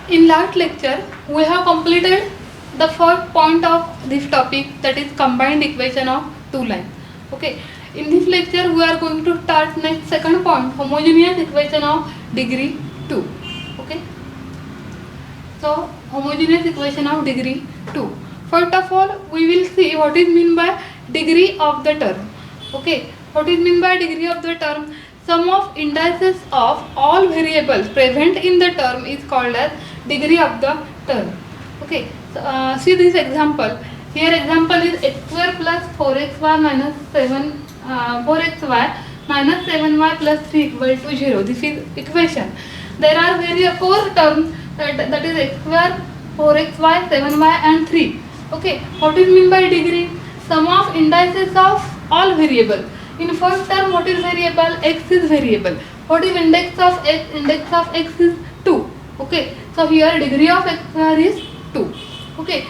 In last lecture, we have completed the first point of this topic, that is combined equation of two lines. Okay. In this lecture, we are going to start next second point, homogeneous equation of degree 2. Okay. So homogeneous equation of degree 2. First of all, we will see what is meant by degree of the term. Okay. What is meant by degree of the term? Sum of indices of all variables present in the term is called as degree of the term. Okay. So, see this example. Here example is x square plus 4xy minus 4xy minus 7y plus 3 equal to 0. This is equation. There are four terms, that is x square, 4xy, 7y and 3. Okay. What is meant by degree? Sum of indices of all variables. In first term, what is variable? X is variable. What is index of x? Index of x is 2. Okay. So here degree of x square is 2. Okay.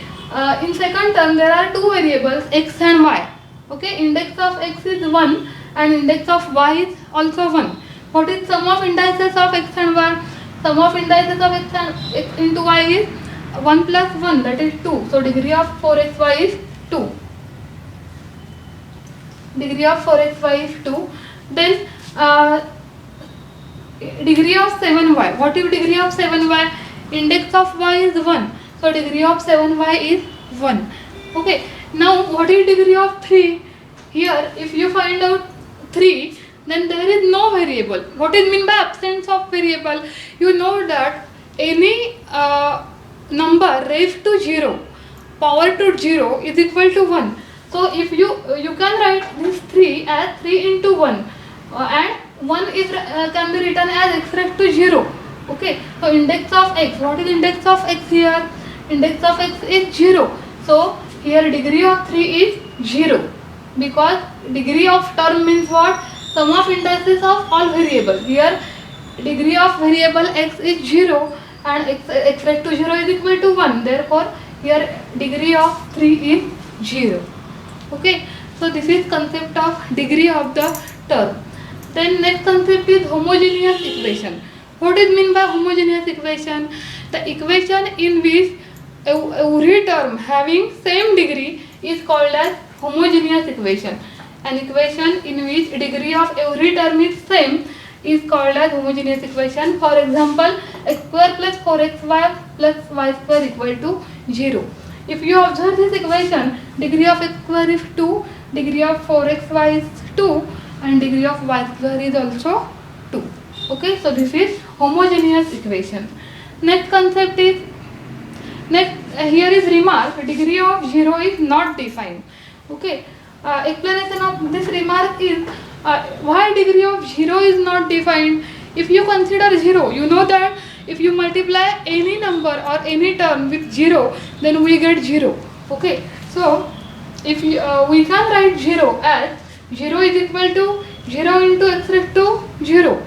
In second term, there are two variables, x and y. Okay. Index of x is 1 and index of y is also 1. What is sum of indices of x and y? Sum of indices of x into y is 1 plus 1, that is 2. So degree of 4xy is 2. Degree of 4xy is 2. Then degree of 7y. What is degree of 7y? Index of y is 1. So degree of 7y is 1. Okay. Now what is degree of 3? Here if you find out 3, then there is no variable. What is mean by absence of variable? You know that any number raised to 0, power to 0 is equal to 1. So if you can write this 3 as 3 into 1 and 1 is can be written as x raised to 0. Okay. So index of x. What is index of x here? Index of x is 0. So here degree of 3 is 0, because degree of term means what? Sum of indices of all variables. Here degree of variable x is 0 and x raised to 0 is equal to 1. Therefore here degree of 3 is 0. Okay. So this is concept of degree of the term. Then next concept is homogeneous equation. What is mean by homogeneous equation? The equation in which every term having same degree is called as homogeneous equation. An equation in which degree of every term is same is called as homogeneous equation. For example, x square plus 4xy plus y square equal to 0. If you observe this equation, degree of x square is 2, degree of 4xy is 2 and degree of y square is also 2. Okay, so this is homogeneous equation. Next concept is, here is remark, degree of 0 is not defined. Okay, explanation of this remark is why degree of 0 is not defined. If you consider 0, you know that if you multiply any number or any term with 0, then we get 0. Okay. So if we can write 0 as 0 is equal to 0 into x raised to 0.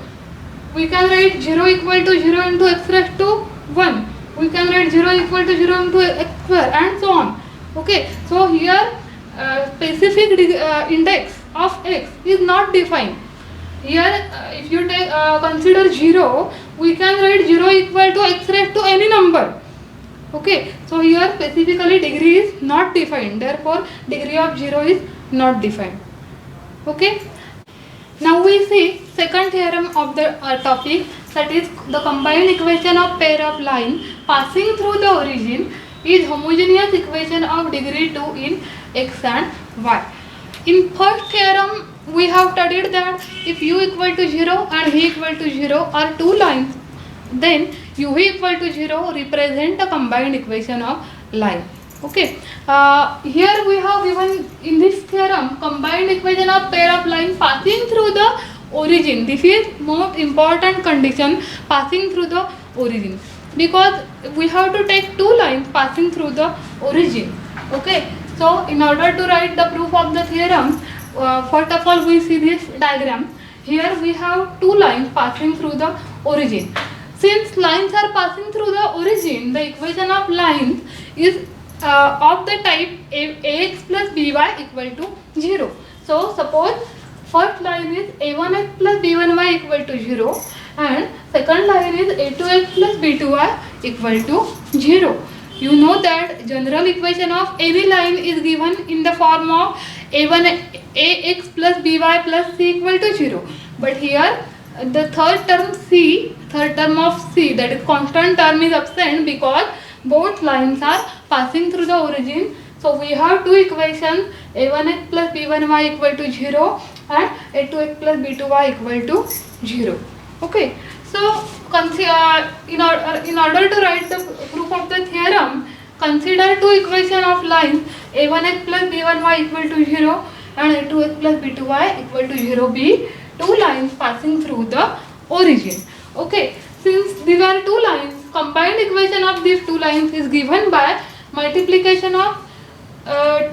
We can write 0 equal to 0 into x raised to 1. We can write 0 equal to 0 into x square and so on. Okay. So here specific index of x is not defined. Here if you take consider 0, we can write 0 equal to x raised to any number. Okay. So here specifically degree is not defined. Therefore degree of 0 is not defined. Okay. Now we see second theorem of the topic, that is the combined equation of pair of line passing through the origin is homogeneous equation of degree 2 in x and y. In first theorem we have studied that if u equal to 0 and v equal to 0 are two lines, then uv equal to 0 represent a combined equation of line. Okay. Here we have given in this theorem combined equation of pair of line passing through the origin. This is most important condition, passing through the origin, because we have to take two lines passing through the origin. Okay. So in order to write the proof of the theorem, first of all we see this diagram. Here we have two lines passing through the origin. Since lines are passing through the origin, the equation of lines is of the type ax plus by equal to 0. So suppose first line is a1x plus b1y equal to 0 and second line is a2x plus b2y equal to 0. You know that general equation of any line is given in the form of ax plus by plus c equal to 0. But here the third term of c, that is constant term, is absent because both lines are passing through the origin. So we have two equations, a1x plus b1y equal to 0 and a2x plus b2y equal to 0. Okay. So in order to write the proof of the theorem, consider two equations of lines a1x plus b1y equal to 0 and a2x plus b2y equal to 0 be two lines passing through the origin. Okay, since these are two lines, combined equation of these two lines is given by multiplication of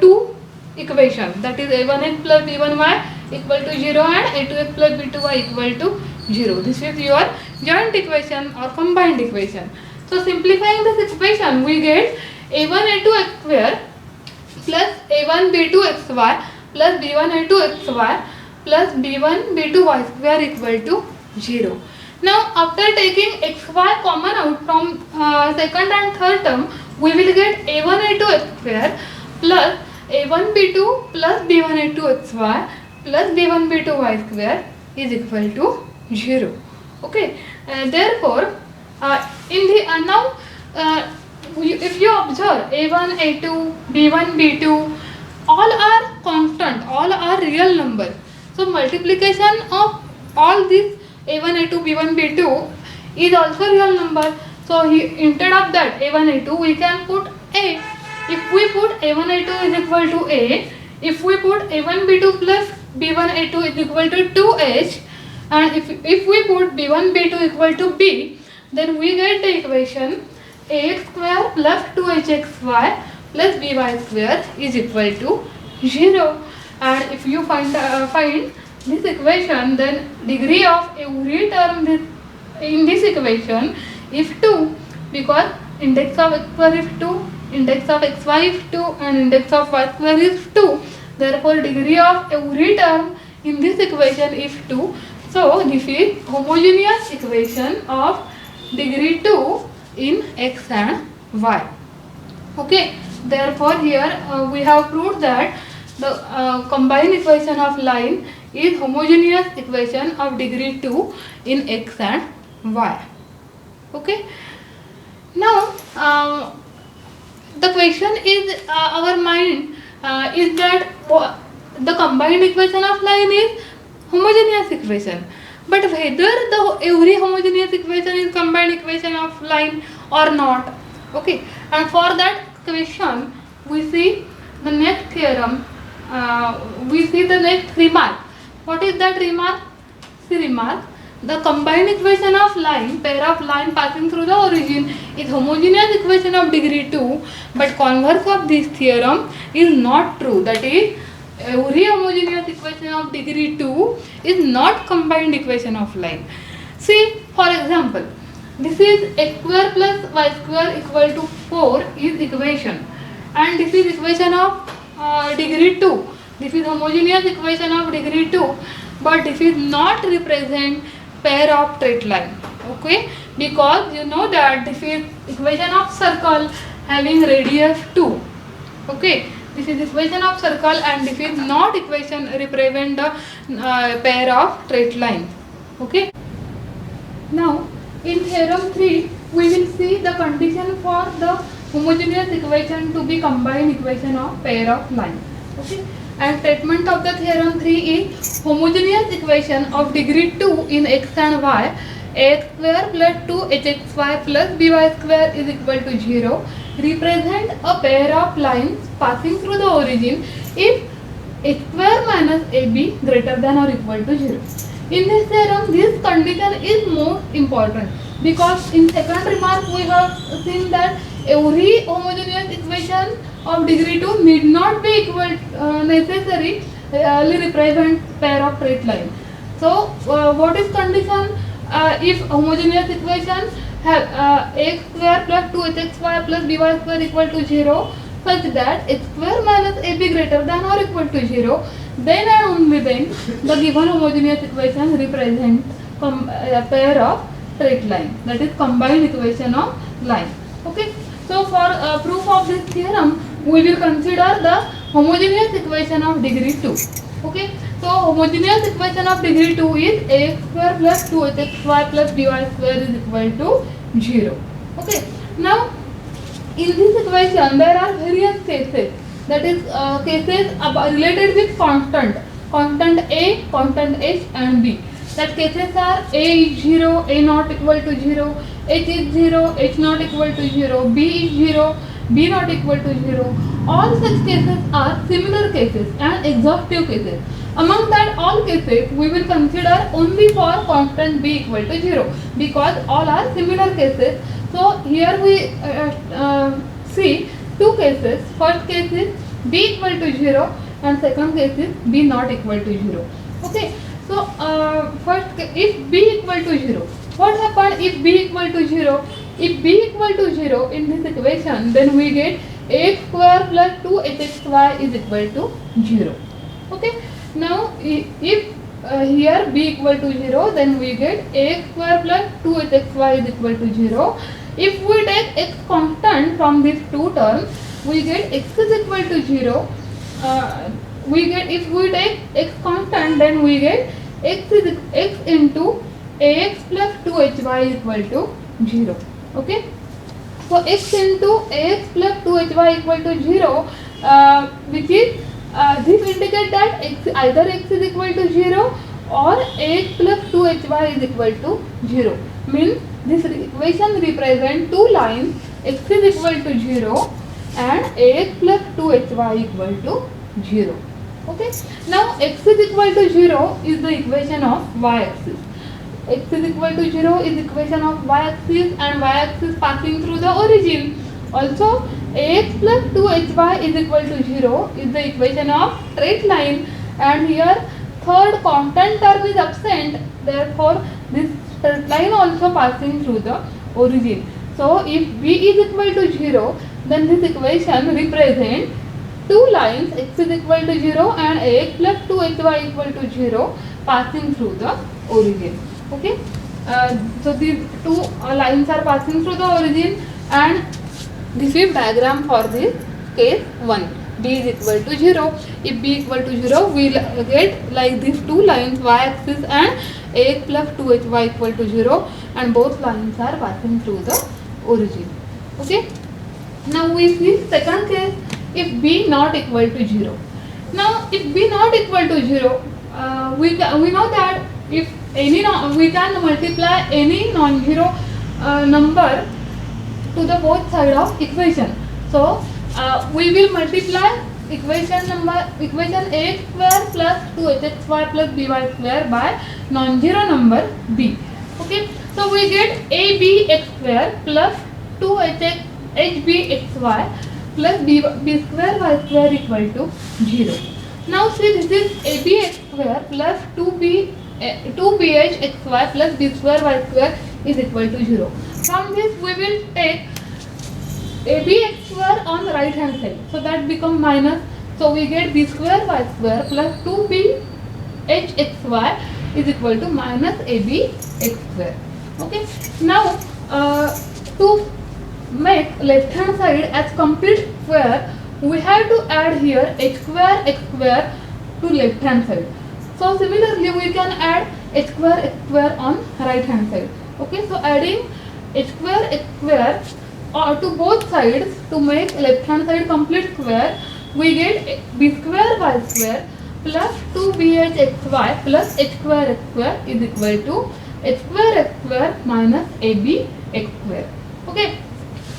two equations, that is a1x plus b1y equal to 0 and a2x plus b2y equal to 0. This is your joint equation or combined equation. So simplifying this equation, we get a1a2x square plus a1b2xy plus b1a2xy plus b1b2y square equal to 0. Now after taking xy common out from second and third term, we will get a1a2x square plus a1b2 plus b1a2xy plus b1b2y square is equal to 0. Okay, therefore in the now if you observe a1, a2, b1, b2, all are constant, all are real numbers. So multiplication of all these a1, a2, b1, b2 is also real number. So instead of that a1, a2 we can put a. If we put a1, a2 is equal to a, if we put a1, b2 plus b1, a2 is equal to 2h, and if we put b1, b2 equal to b, then we get the equation ax square plus 2hxy plus by square is equal to 0. And if you find this equation, then degree of every term in this equation is 2, because index of x square is 2, index of xy is 2 and index of y square is 2. Therefore degree of every term in this equation is 2. So this is homogeneous equation of degree 2 in x and y. Okay, therefore here we have proved that the combined equation of line is homogeneous equation of degree 2 in x and y. Okay, now the question is our mind is that the combined equation of line is homogeneous equation, but whether the every homogeneous equation is combined equation of line or not. Okay, and for that question we see the next theorem, we see the next remark. What is that remark? See remark, the combined equation of line, pair of line passing through the origin, is homogeneous equation of degree 2, but converse of this theorem is not true. That is, every homogeneous equation of degree 2 is not combined equation of line. See, for example, this is x square plus y square equal to 4 is equation, and this is equation of degree 2. This is homogeneous equation of degree 2, but this is not represent pair of straight line. Okay, because you know that this is equation of circle having radius 2. Okay, this is equation of circle and this is not equation represent the pair of straight line. Okay, now in theorem 3 we will see the condition for the homogeneous equation to be combined equation of pair of line. Okay, and statement of the theorem 3 is homogeneous equation of degree 2 in x and y, x square plus 2hxy plus by square is equal to 0, represent a pair of lines passing through the origin if x square minus ab greater than or equal to 0. In this theorem, this condition is most important, because in second remark we have seen that every homogeneous equation of degree 2 need not be equal necessary represent pair of straight line. So what is condition? If homogeneous equation have x square plus 2hxy plus by square equal to 0, such that x square minus ab greater than or equal to 0, then and only then the given homogeneous equation represent a pair of straight line, that is combined equation of line. Okay, so for proof of this theorem, we will consider the homogeneous equation of degree 2. Okay, so homogeneous equation of degree 2 is ax square plus 2hxy plus dy square is equal to 0. Okay, now in this equation there are various cases, that is cases related with constant a, constant h and b. That cases are a is 0, a not equal to 0, h is 0, h not equal to 0, b is 0, b not equal to 0. All such cases are similar cases and exhaustive cases. Among that all cases we will consider only for constant b equal to 0 because all are similar cases. So here we see two cases. First case is b equal to 0 and second case is b not equal to 0. Okay. So first, if b equal to 0, what happens if b equal to 0? If b equal to 0 in this equation, then we get ax square plus 2hxy is equal to 0. Okay. Now if here b equal to 0, then we get ax square plus 2hxy is equal to 0. If we take x constant from these two terms, we get x is equal to 0. If we take x constant, then we get x into ax plus 2hy is equal to 0. Okay. So x into ax plus 2hy equal to 0, which is this indicates that either x is equal to 0 or ax plus 2hy is equal to 0. Means this equation represents two lines, x is equal to 0 and ax plus 2hy equal to 0. Okay. Now x is equal to 0 is the equation of y-axis. X is equal to 0 is equation of y-axis and y-axis passing through the origin. Also ax plus 2hy is equal to 0 is the equation of straight line, and here third constant term is absent, therefore this straight line also passing through the origin. So if b is equal to 0, then this equation represents two lines, x is equal to 0 and ax plus 2hy equal to 0 passing through the origin. Okay. So these two lines are passing through the origin, and this is diagram for this case 1. B is equal to 0. If b equal to 0, we will get like these two lines, y-axis and ax plus 2hy equal to 0, and both lines are passing through the origin. Okay. Now we see second case, if b not equal to 0. Now if b not equal to 0, we know that if any we can multiply any non-zero number to the both side of equation. So we will multiply equation ax square plus 2hxy plus by square by non-zero number b. Okay. So we get abx square plus 2hbxy plus b square y square equal to 0. Now see, this is abx square plus 2bhxy plus b square y square is equal to 0. From this we will take abx square on the right hand side, so that become minus. So we get b square y square plus 2bhxy is equal to minus abx square. Okay. Now to make left hand side as complete square, we have to add here h square x square to left hand side. So similarly we can add h square on right hand side. Okay. So adding h square to both sides to make left hand side complete square, we get b square y square plus 2bhxy plus h square x square is equal to h square x square minus abx square. Okay.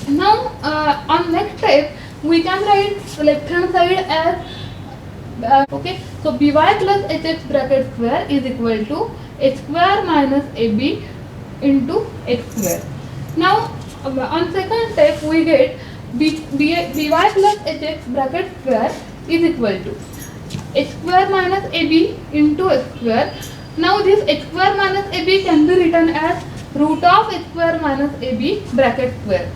Now on next step we can write left hand side as okay. So by plus hx bracket square is equal to h square minus ab into x square. Now on second step we get by plus hx bracket square is equal to h square minus ab into x square. Now this h square minus ab can be written as root of h square minus ab bracket square.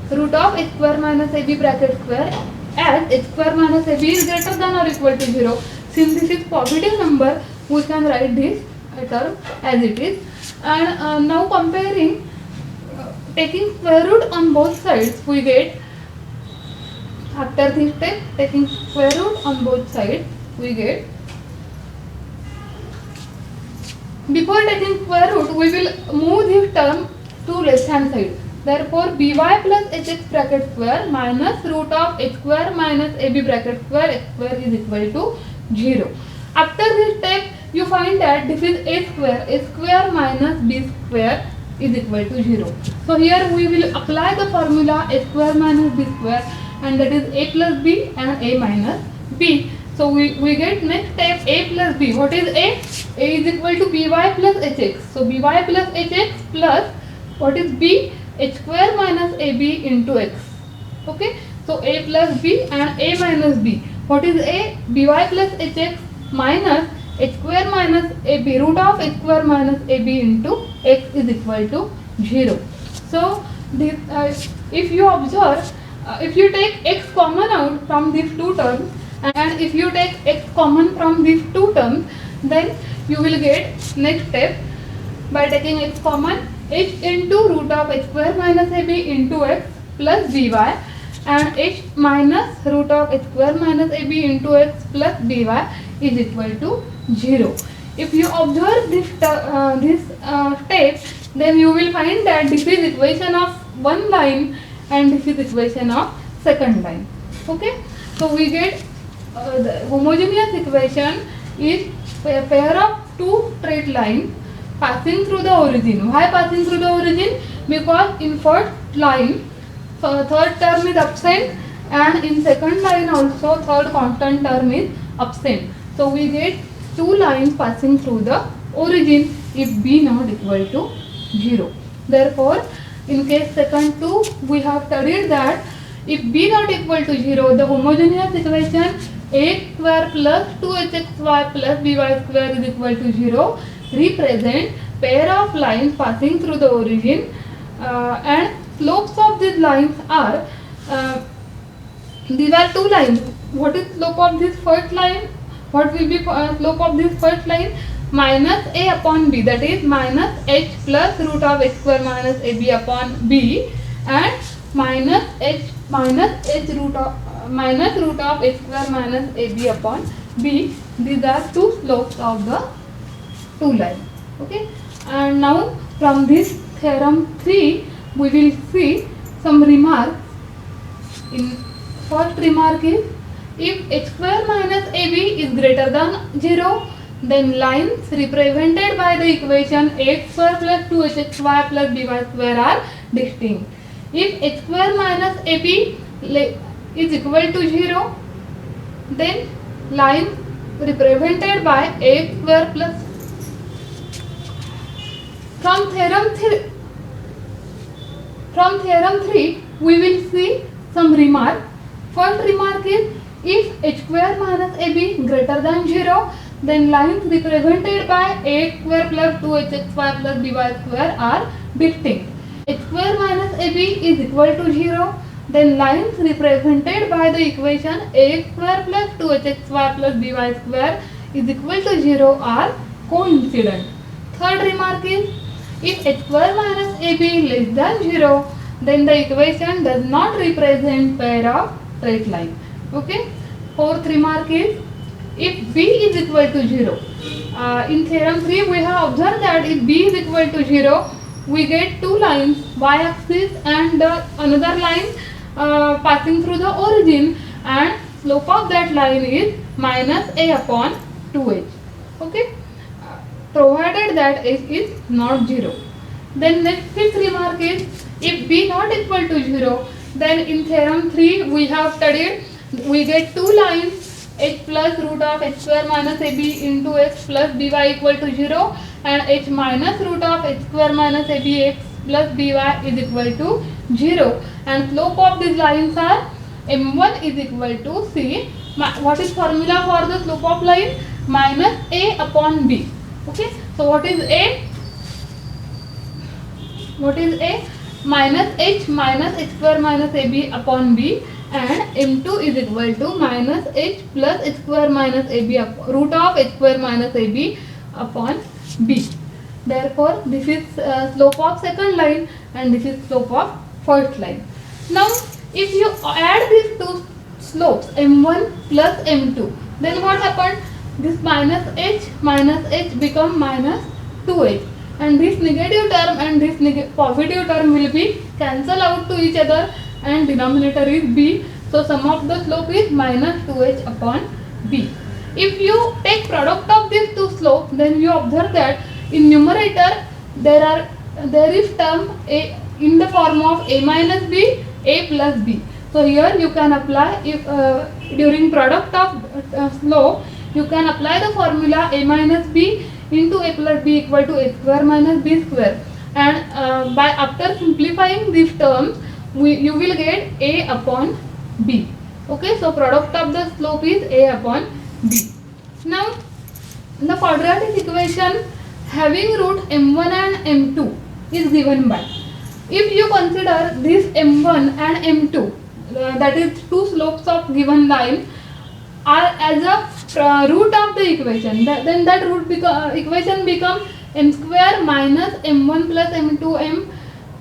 Root of h square minus ab bracket square, as h square minus ab is greater than or equal to 0. Since this is positive number, we can write this term as it is. And now comparing taking square root on both sides, we get, after this step, taking square root on both sides, we get, before taking square root, we will move this term to left hand side. Therefore, by plus hx bracket square minus root of h square minus ab bracket square x square is equal to 0. After this step, you find that this is a square minus b square is equal to 0. So here we will apply the formula a square minus b square, and that is a plus b and a minus b. So we get next step a plus b. What is a? A is equal to by plus hx. So by plus hx plus what is b? H square minus ab into x. Okay. So a plus b and a minus b. What is a? By plus hx minus h square minus ab, root of h square minus ab into x is equal to 0. So this, if you observe, if you take x common out from these two terms, and if you take x common from these two terms, then you will get next step by taking x common, h into root of h square minus ab into x plus by, and h minus root of h square minus ab into x plus by is equal to 0. If you observe this step, then you will find that this is equation of one line and this is equation of second line. Okay, so we get the homogeneous equation is a pair of two straight lines passing through the origin. Why passing through the origin? Because in first line, third term is absent, and in second line also third constant term is absent. So we get two lines passing through the origin if b not equal to 0. Therefore, in case second 2, we have studied that if b not equal to 0, the homogeneous equation a square plus 2hxy plus by square is equal to 0 represent pair of lines passing through the origin, and slopes of these lines are, these are two lines. What is slope of this first line? What will be slope of this first line? Minus a upon b, that is minus h plus root of h square minus ab upon b, and minus h root of h square minus ab upon b. These are two slopes of the two lines. Okay, and now from this theorem 3 we will see some remarks. In first remark is, if h square minus ab is greater than 0, then lines represented by the equation ax square plus 2hxy plus by square are distinct. If h square minus ab is equal to 0, then line represented by ax square plus. From theorem 3 we will see some remark. First remark is, if h square minus ab greater than 0, then lines represented by ax square plus 2hxy plus by square are distinct. H square minus ab is equal to 0, then lines represented by the equation ax square plus 2hxy plus by square is equal to 0 are coincident. Third remark is, if h square minus ab less than 0, then the equation does not represent pair of straight line. Okay. Fourth remark is, if b is equal to 0, in theorem 3 we have observed that if b is equal to 0, we get two lines, y-axis and another line passing through the origin, and slope of that line is minus a upon 2h. Okay, provided that h is not 0. Then next fifth remark is, if b not equal to 0, then in theorem 3 we have studied, we get two lines, h plus root of h square minus ab into x plus by equal to 0, and h minus root of h square minus ab x plus by is equal to 0, and slope of these lines are m1 is equal to c. What is formula for the slope of line? Minus a upon b. Okay, so what is a? Minus h square minus ab upon b, and m2 is equal to minus h plus h square minus ab root of h square minus ab upon b. Therefore, this is slope of second line, and this is slope of first line. Now if you add these two slopes m1 plus m2, then what happened? This minus h become minus 2h, and this negative term and this positive term will be cancel out to each other, and denominator is b. So sum of the slope is minus 2h upon b. If you take product of these two slopes, then you observe that in numerator there is term a in the form of a minus b, a plus b. So here you can apply, if during product of slope, you can apply the formula a minus b into a plus b equal to a square minus b square, and by after simplifying these terms you will get a upon b. Okay, so product of the slope is a upon b. Now the quadratic equation having root m1 and m2 is given by, if you consider this m1 and m2, that is two slopes of given line, are as a root of the equation, then that root equation becomes m square minus m1 plus m2 m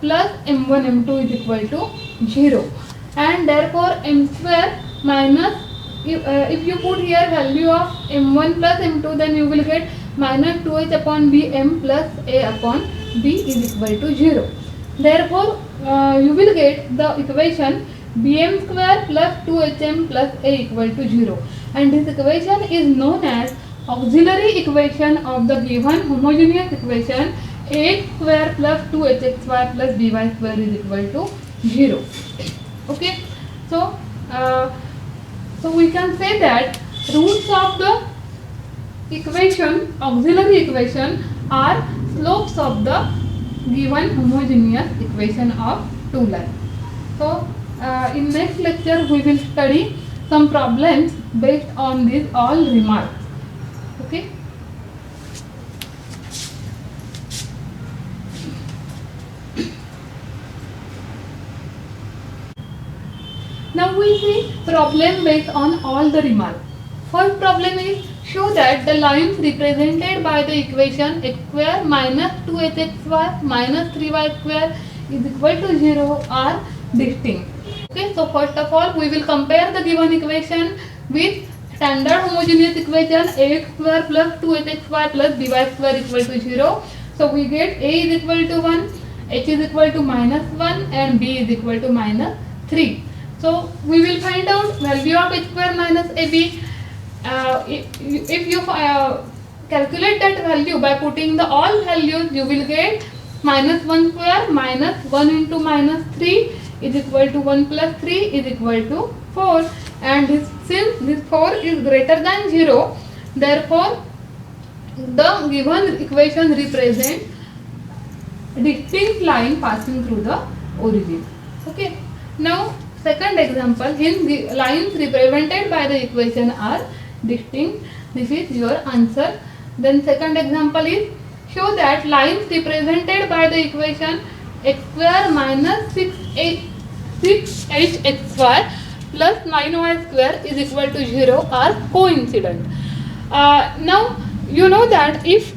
plus m1 m2 is equal to 0, and therefore m square minus, if you put here value of m1 plus m2, then you will get minus 2h upon b m plus a upon b is equal to 0. Therefore you will get the equation bm square plus 2hm plus a equal to 0, and this equation is known as auxiliary equation of the given homogeneous equation ax square plus 2hxy plus by square is equal to 0. Okay, so we can say that roots of the equation, auxiliary equation, are slopes of the given homogeneous equation of two lines. So in next lecture we will study some problems based on these all remarks. Okay. Now we see problem based on all the remarks. First problem is, show that the lines represented by the equation x square minus 2hxy minus 3y square is equal to 0 are distinct. Okay, so first of all we will compare the given equation with standard homogeneous equation ax square plus 2hxy plus by square equal to 0. So we get a is equal to 1, h is equal to minus 1 and b is equal to minus 3. So we will find out value of h square minus ab. If you calculate that value by putting the all values, you will get minus 1 square minus 1 into minus 3 is equal to 1 plus 3 is equal to 4, and since this 4 is greater than 0, therefore the given equation represents distinct line passing through the origin. Okay. Now second example, hence the lines represented by the equation are distinct. This is your answer. Then second example is, show that lines represented by the equation x square minus 6hxy plus 9y square is equal to 0 are coincident. Now you know that if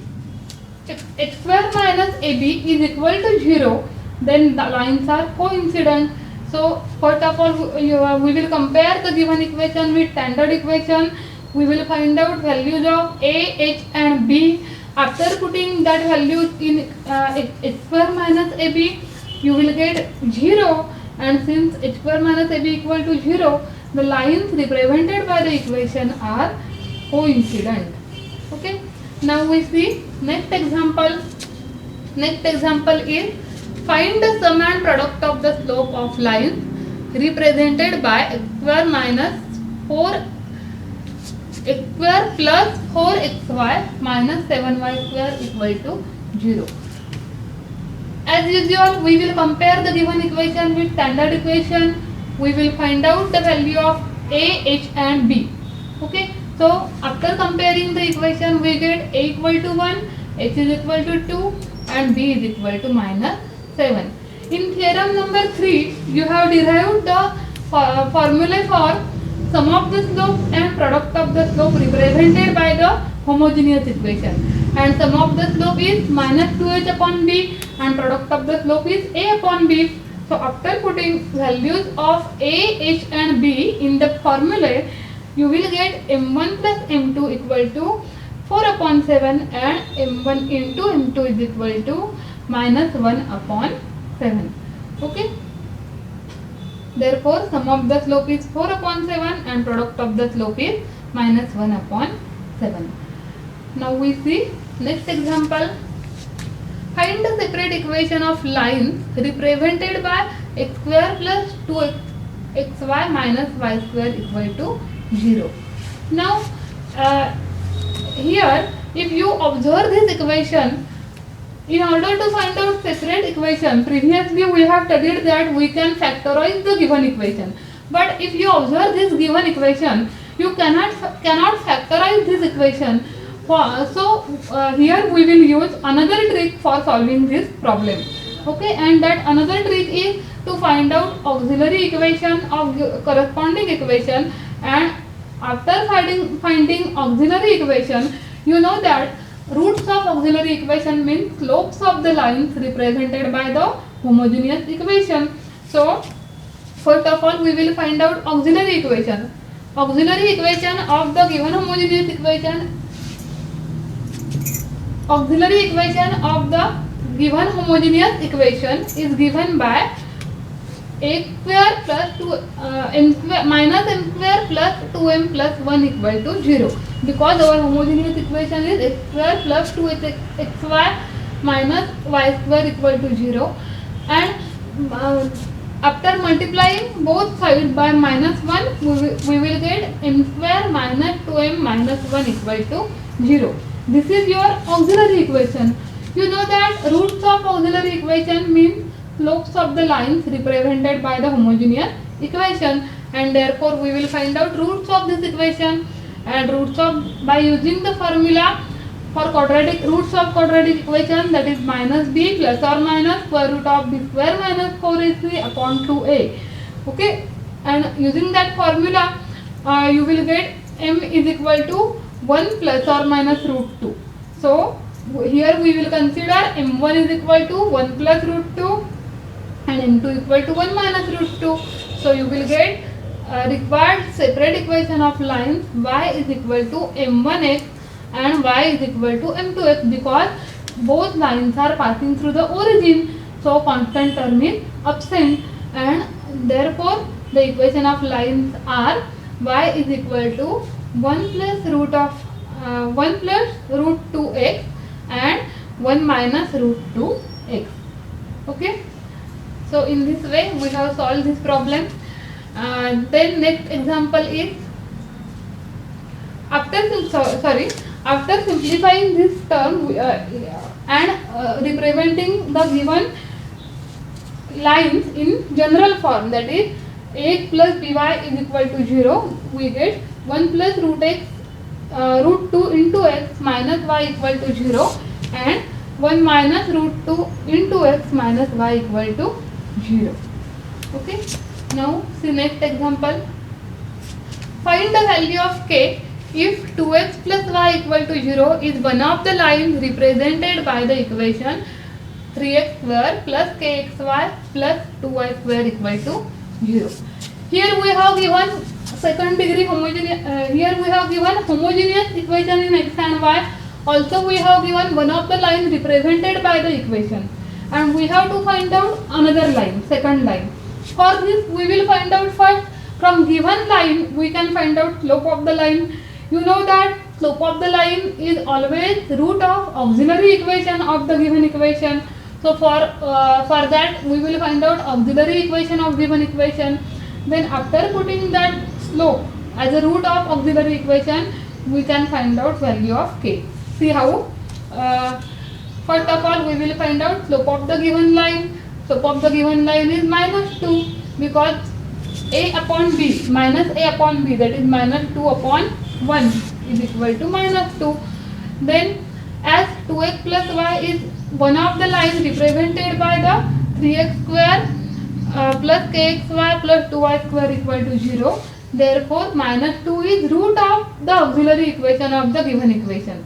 x square minus ab is equal to 0, then the lines are coincident. So first of all we will compare the given equation with standard equation. We will find out values of a, h and b. After putting that value in x square minus ab, you will get 0, and since h square minus ab equal to 0, the lines represented by the equation are coincident. Okay. Now we see next example. Next example is, find the sum and product of the slope of lines represented by x square minus 4 x square plus 4xy minus 7y square equal to 0. As usual, we will compare the given equation with standard equation. We will find out the value of a, h and b. Okay. So after comparing the equation, we get a equal to 1, h is equal to 2 and b is equal to minus 7. In theorem number 3, you have derived the formula for sum of the slope and product of the slope represented by the homogeneous equation, and sum of the slope is minus 2h upon b and product of the slope is a upon b. So after putting values of a, h and b in the formula, you will get m1 plus m2 equal to 4 upon 7 and m1 into m2 is equal to minus 1 upon 7. Okay. Therefore, sum of the slope is 4 upon 7 and product of the slope is minus 1 upon 7. Now we see next example. Find the separate equation of lines represented by x square plus 2xy minus y square equal to 0. Now, here if you observe this equation, in order to find out separate equation, previously we have studied that we can factorize the given equation. But if you observe this given equation, you cannot factorize this equation. So here we will use another trick for solving this problem. Okay, and that another trick is to find out auxiliary equation of corresponding equation, and after finding auxiliary equation, you know that roots of auxiliary equation means slopes of the lines represented by the homogeneous equation. So first of all we will find out auxiliary equation. Auxiliary equation of the given homogeneous equation. Auxiliary equation of the given homogeneous equation is given by x square plus 2 m square minus m square plus 2m plus 1 equal to 0, because our homogeneous equation is x square plus 2xy minus y square equal to 0, and after multiplying both sides by minus 1 we will get m square minus 2m minus 1 equal to 0. This is your auxiliary equation. You know that roots of auxiliary equation means slopes of the lines represented by the homogeneous equation, and therefore we will find out roots of this equation, and roots of by using the formula for quadratic roots of quadratic equation, that is minus b plus or minus square root of b square minus 4ac upon 2a. Okay, and using that formula you will get m is equal to 1 plus or minus root 2. So here we will consider m1 is equal to 1 plus root 2 and m2 equal to 1 minus root 2. So you will get required separate equation of lines y is equal to m1x and y is equal to m2x, because both lines are passing through the origin, so constant term is absent, and therefore the equation of lines are y is equal to 1 plus root 2x and 1 minus root 2x. Okay, so in this way we have solved this problem. Then next example is after simplifying this term and representing the given lines in general form, that is ax plus by is equal to 0, we get 1 plus root 2 into x minus y equal to 0 and 1 minus root 2 into x minus y equal to 0. Okay, now see next example. Find the value of k if 2x plus y equal to 0 is one of the lines represented by the equation 3x square plus kxy plus 2y square equal to 0. Here we have given second degree homogeneous. Here we have given homogeneous equation in x and y. Also we have given one of the lines represented by the equation, and we have to find out another line, second line. For this we will find out first from given line we can find out slope of the line. You know that slope of the line is always root of auxiliary equation of the given equation. So for that we will find out auxiliary equation of given equation. Then after putting that slope as a root of auxiliary equation, we can find out value of k. See how? First of all we will find out slope of the given line. Slope of the given line is minus 2, because a upon b minus a upon b, that is minus 2 upon 1 is equal to minus 2. Then as 2x plus y is one of the lines represented by the 3x square plus kxy plus 2y square equal to 0, Therefore, minus 2 is root of the auxiliary equation of the given equation.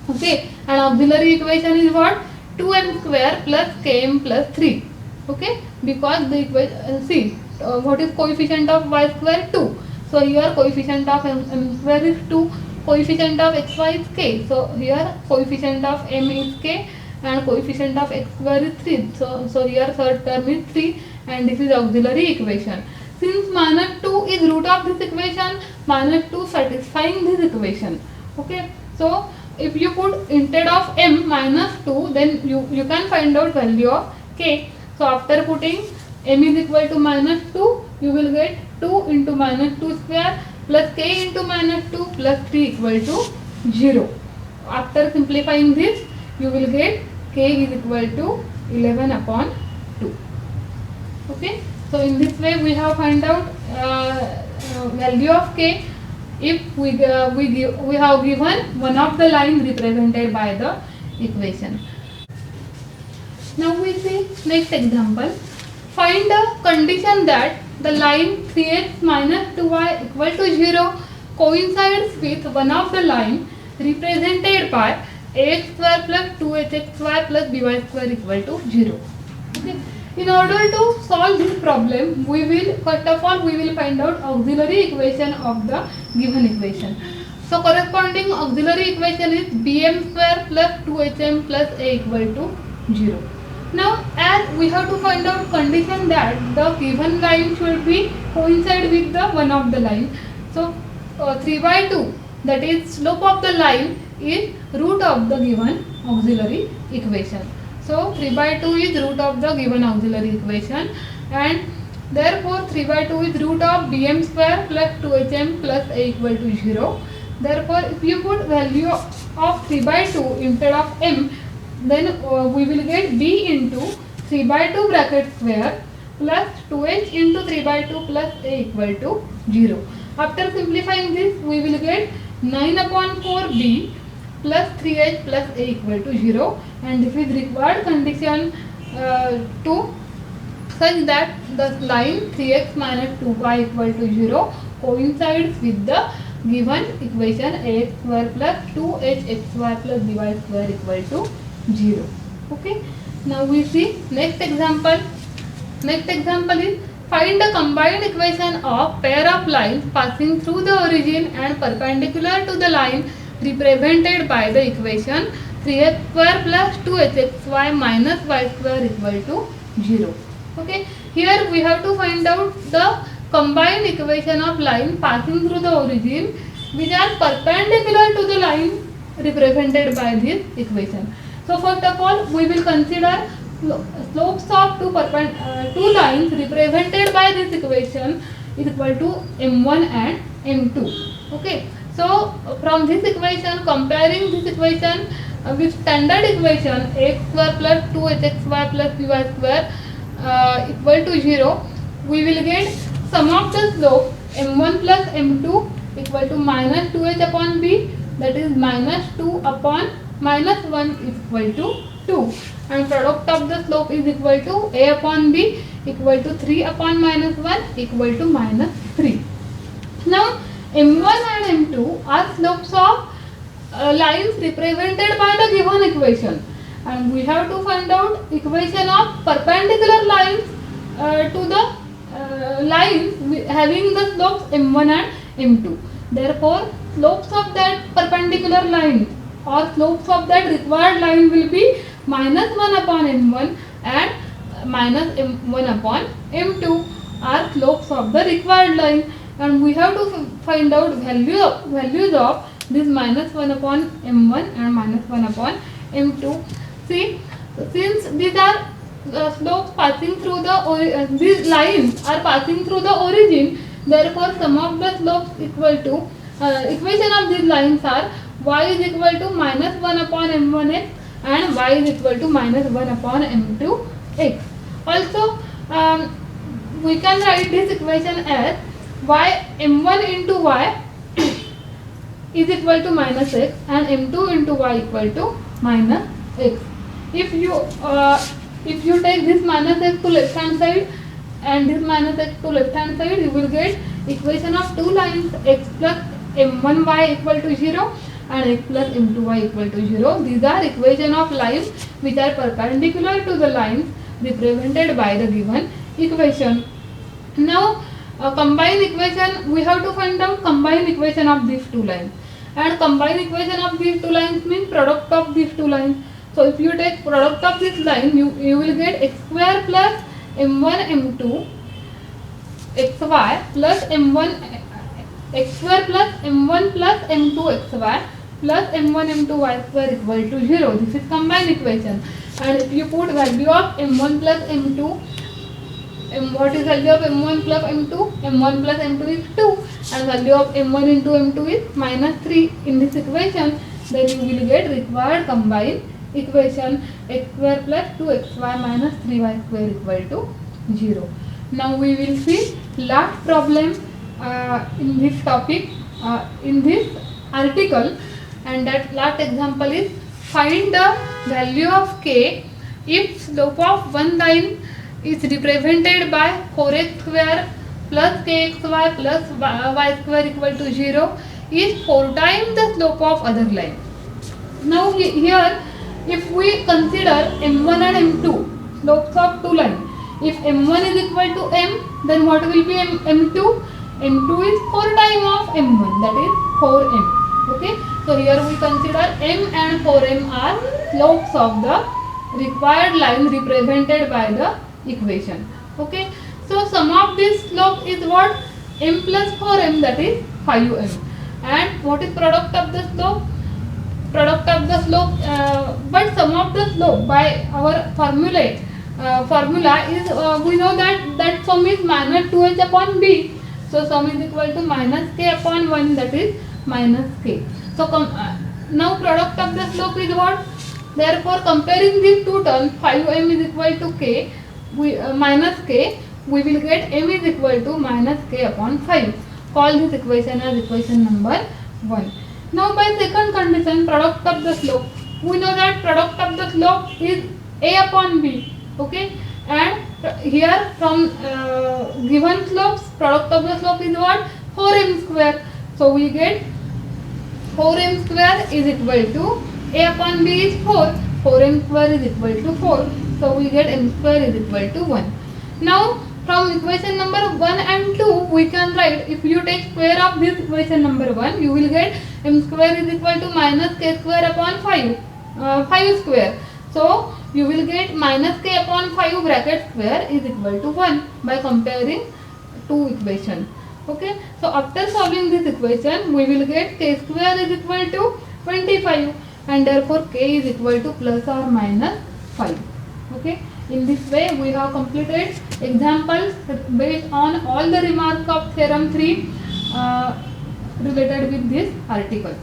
Okay, and auxiliary equation is what? 2m square plus km plus 3. Okay, because the equation, see, what is coefficient of y square? 2. So here coefficient of m square is 2, coefficient of xy is k. So here coefficient of m is k and coefficient of x square is 3. So here third term is 3 and this is auxiliary equation. Since minus 2 is root of this equation, minus 2 satisfying this equation. Okay, so if you put instead of m minus 2, then you can find out value of k. So after putting m is equal to minus 2, you will get 2 into minus 2 square plus k into minus 2 plus 3 equal to 0. After simplifying this, you will get k is equal to 11 upon 2. Okay, so in this way we have find out value of k if we have given one of the lines represented by the equation. Now we see next example. Find a condition that the line 3x minus 2y equal to 0 coincides with one of the line represented by ax square plus 2hxy plus by square equal to 0. Okay. In order to solve this problem, we will first of all find out auxiliary equation of the given equation. So corresponding auxiliary equation is bm square plus 2hm plus a equal to 0. Now as we have to find out condition that the given line should be coincide with the one of the line. So 3 by 2, that is slope of the line, is root of the given auxiliary equation. So 3 by 2 is root of the given auxiliary equation and therefore 3 by 2 is root of bm square plus 2hm plus a equal to 0. Therefore if you put value of 3 by 2 instead of m, then we will get b into 3 by 2 bracket square plus 2h into 3 by 2 plus a equal to 0. After simplifying this, we will get 9 upon 4b plus 3h plus a equal to 0, and this is required condition to such that the line 3x minus 2y equal to 0 coincides with the given equation ax square plus 2hxy plus by square equal to 0. Okay. Now we see next example. Next example is find the combined equation of pair of lines passing through the origin and perpendicular to the line represented by the equation 3x square plus 2hxy minus y square equal to 0. Okay. Here we have to find out the combined equation of line passing through the origin which are perpendicular to the line represented by this equation. So first of all, we will consider slopes of two lines represented by this equation is equal to m1 and m2. Okay. So from this equation, comparing this equation with standard equation x square plus 2hxy plus by square equal to 0, we will get sum of the slope m1 plus m2 equal to minus 2h upon b, that is minus 2 upon minus 1 is equal to 2, and product of the slope is equal to a upon b equal to 3 upon minus 1 equal to minus 3. Now m1 and m2 are slopes of lines represented by the given equation, and we have to find out equation of perpendicular lines to the lines having the slopes m1 and m2. Therefore slopes of that perpendicular line or slopes of that required line will be minus 1 upon m1 and minus m1 upon m2 are slopes of the required line, and we have to find out values of this minus 1 upon m1 and minus 1 upon m2. See, since these are slopes passing through the these lines are passing through the origin, therefore sum of the slopes equal to equation of these lines are y is equal to minus 1 upon m1x and y is equal to minus 1 upon m2x. Also we can write this equation as y m1 into y is equal to minus x and m2 into y equal to minus x. If you take this minus x to left hand side and this minus x to left hand side, you will get equation of two lines x plus m1y equal to 0 and x plus m2y equal to 0. These are equation of lines which are perpendicular to the lines represented by the given equation. Now combined equation, we have to find out combined equation of these two lines, and combined equation of these two lines means product of these two lines. So if you take product of this line, you will get x square plus m1 m2 xy plus m1 x square plus m1 plus m2 xy plus m1 m2 y square equal to 0. This is combined equation. And if you put value of m1 plus m2, what is value of m1 plus m2? m1 plus m2 is 2 and value of m1 into m2 is minus 3 in this equation. Then you will get required combined equation x square plus 2xy minus 3y square equal to 0. Now we will see last problem in this topic, in this article, and that last example is find the value of k if slope of one line is represented by 4x square plus kxy plus y square equal to 0 is 4 times the slope of other line. Now here if we consider m1 and m2 slopes of two lines, if m1 is equal to m, then what will be m2? m2 is 4 times of m1, that is 4m. Okay, so here we consider m and 4m are slopes of the required line represented by the equation. Okay, so sum of this slope is what? m plus 4m, that is 5m. And what is product of the slope? Product of the slope, but sum of the slope by our formula is we know that sum is minus 2h upon b. So sum is equal to minus k upon 1, that is minus k. So now product of the slope is what? Therefore comparing these two terms, 5m is equal to k, minus k, we will get m is equal to minus k upon 5. Call this equation as equation number 1. Now by second condition, product of the slope, we know that product of the slope is a upon b. Okay, and here from given slopes, product of the slope is what? 4m square. So we get 4m square is equal to a upon b is 4. 4m square is equal to 4. So we get m square is equal to 1. Now from equation number 1 and 2 we can write, if you take square of this equation number 1, you will get m square is equal to minus k square upon 5 square. So you will get minus k upon 5 bracket square is equal to 1 by comparing two equations. Okay, so after solving this equation we will get k square is equal to 25 and therefore k is equal to plus or minus 5. Okay, in this way we have completed examples based on all the remarks of theorem 3 related with this article.